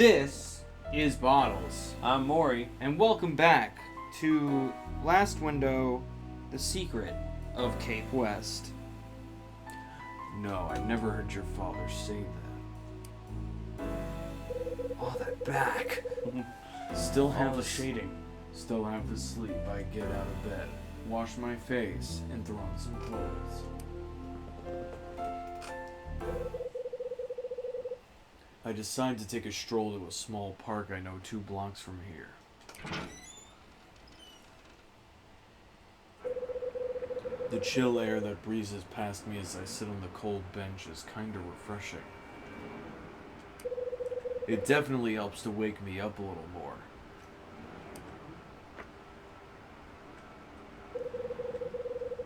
This is Bottles. I'm Mori. And welcome back to Last Window, The Secret of Cape West. No, I've never heard your father say that. Oh, that back. Still have the shading. Still have to sleep. I get out of bed, wash my face, and throw on some clothes. I decide to take a stroll to a small park I know 2 blocks from here. The chill air that breezes past me as I sit on the cold bench is kinda refreshing. It definitely helps to wake me up a little more.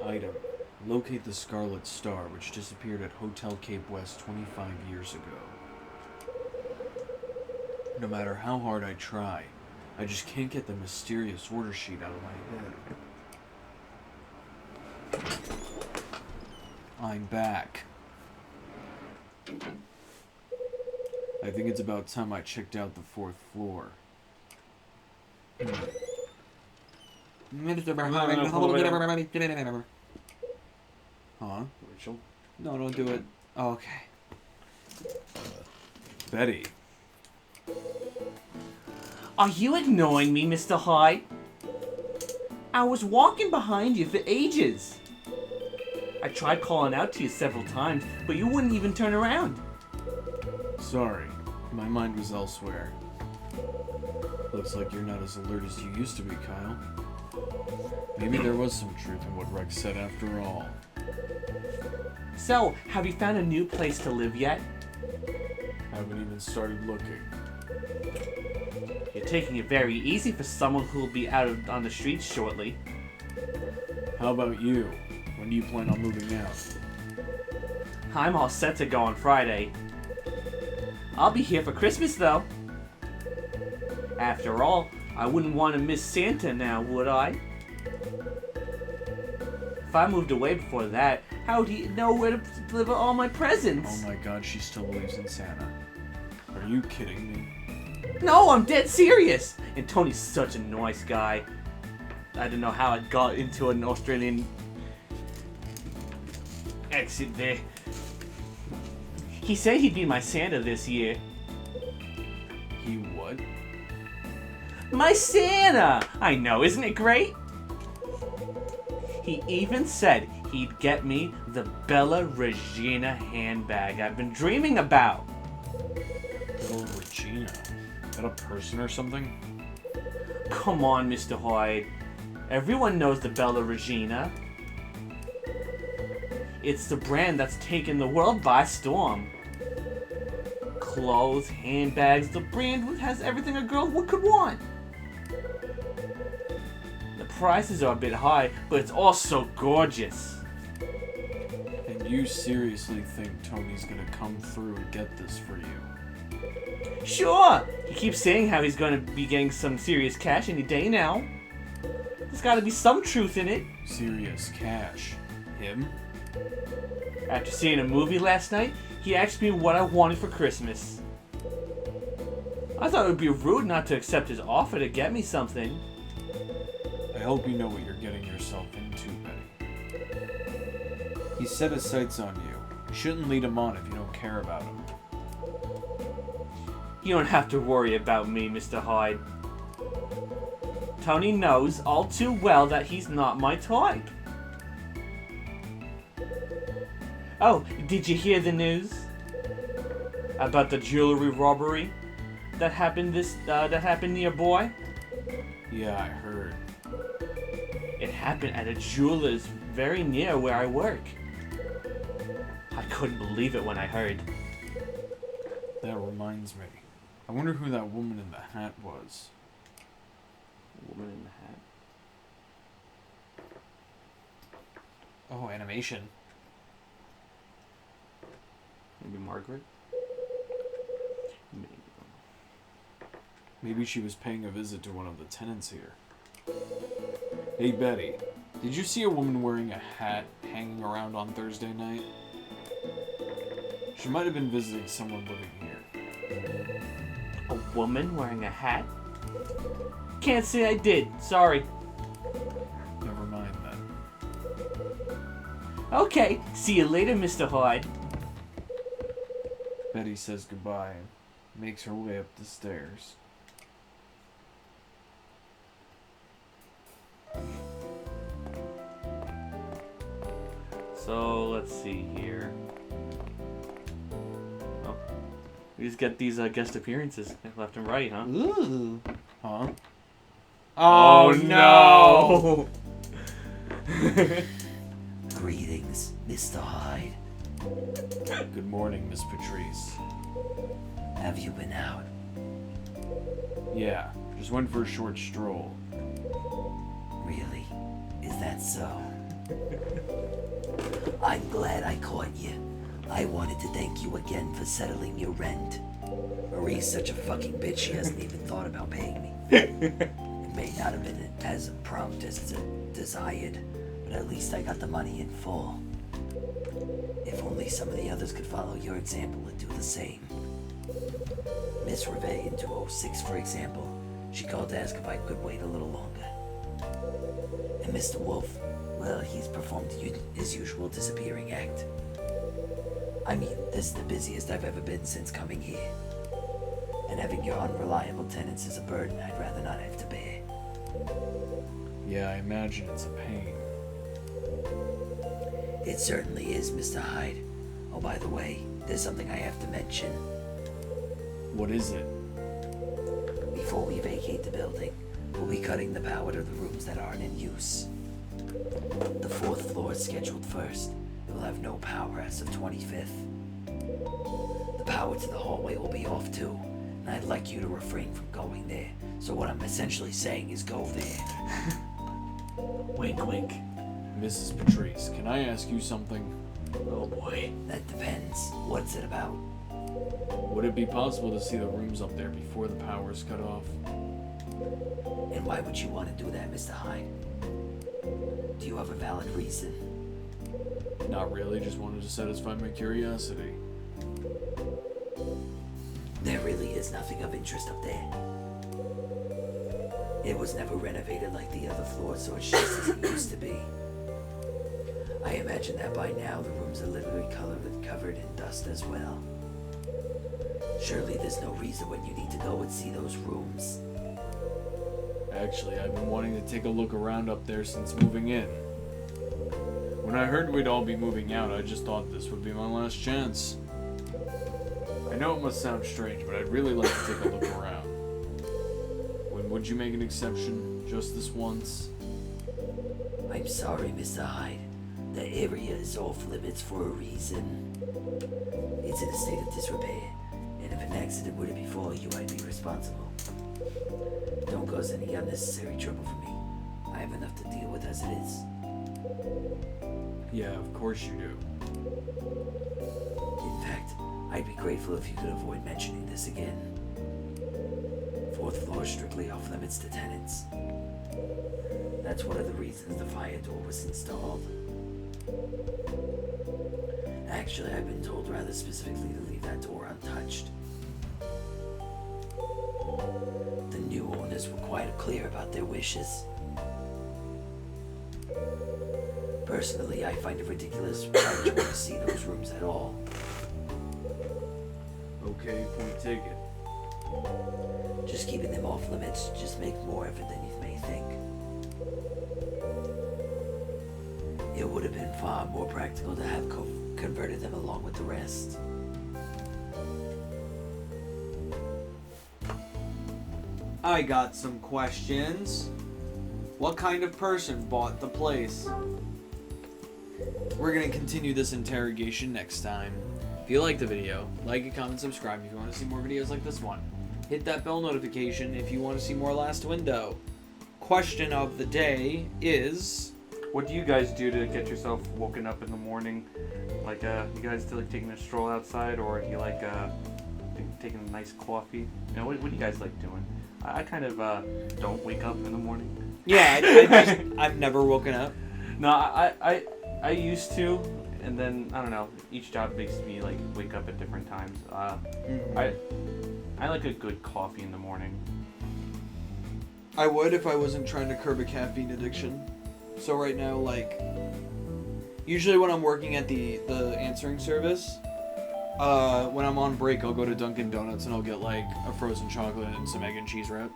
Item. Locate the Scarlet Star, which disappeared at Hotel Cape West 25 years ago. No matter how hard I try, I just can't get the mysterious order sheet out of my head. I'm back. I think it's about time I checked out the 4th floor. Huh? Rachel? No, don't do it. Oh, okay. Betty. Are you ignoring me, Mr. Hyde? I was walking behind you for ages. I tried calling out to you several times, but you wouldn't even turn around. Sorry, my mind was elsewhere. Looks like you're not as alert as you used to be, Kyle. Maybe there was some truth in what Rex said after all. So, have you found a new place to live yet? Haven't even started looking. You're taking it very easy for someone who'll be on the streets shortly. How about you? When do you plan on moving out? I'm all set to go on Friday. I'll be here for Christmas, though. After all, I wouldn't want to miss Santa now, would I? If I moved away before that, how would he know where to deliver all my presents? Oh my god, she still believes in Santa. Are you kidding me? No, I'm dead serious! And Tony's such a nice guy. I don't know how I got into an Australian exit there. He said he'd be my Santa this year. He what? My Santa! I know, isn't it great? He even said he'd get me the Bella Regina handbag I've been dreaming about. Bella Regina? Is that a person or something? Come on, Mr. Hyde. Everyone knows the Bella Regina. It's the brand that's taken the world by storm. Clothes, handbags, the brand has everything a girl could want. The prices are a bit high, but it's also gorgeous. And you seriously think Tony's gonna come through and get this for you? Sure! He keeps saying how he's gonna be getting some serious cash any day now. There's gotta be some truth in it. Serious cash? Him? After seeing a movie last night, he asked me what I wanted for Christmas. I thought it would be rude not to accept his offer to get me something. I hope you know what you're getting yourself into, Betty. He set his sights on you. You shouldn't lead him on if you don't care about him. You don't have to worry about me, Mr. Hyde. Tony knows all too well that he's not my type. Oh, did you hear the news? About the jewelry robbery that happened nearby? Yeah, I heard. It happened at a jeweler's very near where I work. I couldn't believe it when I heard. That reminds me. I wonder who that woman in the hat was. Woman in the hat. Oh, animation. Maybe Margaret? Maybe she was paying a visit to one of the tenants here. Hey, Betty. Did you see a woman wearing a hat hanging around on Thursday night? She might have been visiting someone living here. A woman wearing a hat? Can't say I did. Sorry. Never mind then. Okay, see you later, Mr. Hyde. Betty says goodbye and makes her way up the stairs. So, let's see here. Oh, we just get these guest appearances left and right, huh? Ooh. Huh? Oh no! Greetings, Mr. Hyde. Good morning, Miss Patrice. Have you been out? Yeah, just went for a short stroll. Really? Is that so? I'm glad I caught you. I wanted to thank you again for settling your rent. Marie's such a fucking bitch, she hasn't even thought about paying me. It may not have been as prompt as desired, but at least I got the money in full. If only some of the others could follow your example and do the same. Miss Reve in 206, for example, she called to ask if I could wait a little longer. And Mr. Wolf, well, he's performed his usual disappearing act. I mean, this is the busiest I've ever been since coming here. And having your unreliable tenants is a burden I'd rather not have to bear. Yeah, I imagine it's a pain. It certainly is, Mr. Hyde. Oh, by the way, there's something I have to mention. What is it? Before we vacate the building, we'll be cutting the power to the rooms that aren't in use. The 4th floor is scheduled first. It will have no power as of 25th. The power to the hallway will be off too, and I'd like you to refrain from going there. So what I'm essentially saying is go there. Wink, wink. Mrs. Patrice, can I ask you something? Oh boy. That depends. What's it about? Would it be possible to see the rooms up there before the power is cut off? And why would you want to do that, Mr. Hyde? Do you have a valid reason? Not really, just wanted to satisfy my curiosity. There really is nothing of interest up there. It was never renovated like the other floors, so it's just as it used to be. I imagine that by now the rooms are literally covered in dust as well. Surely there's no reason when you need to go and see those rooms. Actually, I've been wanting to take a look around up there since moving in. When I heard we'd all be moving out, I just thought this would be my last chance. I know it must sound strange, but I'd really like to take a look around. When would you make an exception? Just this once? I'm sorry, Mr. Hyde. The area is off limits for a reason. It's in a state of disrepair, and if an accident were to befall you, I'd be responsible. Don't cause any unnecessary trouble for me. I have enough to deal with as it is. Yeah, of course you do. In fact, I'd be grateful if you could avoid mentioning this again. 4th floor is strictly off limits to tenants. That's one of the reasons the fire door was installed. Actually, I've been told rather specifically to leave that door untouched. The new owners were quite clear about their wishes. Personally, I find it ridiculous why would you want to see those rooms at all. Okay, point taken. Just keeping them off limits just makes more of it than you may think. It would have been far more practical to have converted them along with the rest. I got some questions. What kind of person bought the place? We're gonna continue this interrogation next time. If you liked the video, like it, comment, subscribe if you want to see more videos like this one. Hit that bell notification if you want to see more Last Window. Question of the day is... What do you guys do to get yourself woken up in the morning? Like, you guys still like taking a stroll outside, or do you like taking a nice coffee? You know, what do you guys like doing? I kind of don't wake up in the morning. Yeah, I've never woken up. No, I used to, and then I don't know. Each job makes me like wake up at different times. I I like a good coffee in the morning. I would if I wasn't trying to curb a caffeine addiction. So right now, like, usually when I'm working at the answering service, when I'm on break, I'll go to Dunkin' Donuts and I'll get like a frozen chocolate and some egg and cheese wrap,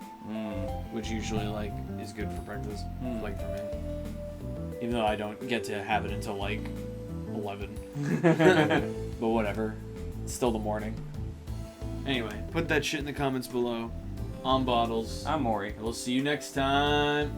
which usually like is good for breakfast, like for me. Even though I don't get to have it until like 11, but whatever, it's still the morning. Anyway, put that shit in the comments below. On bottles. I'm Mori. We'll see you next time.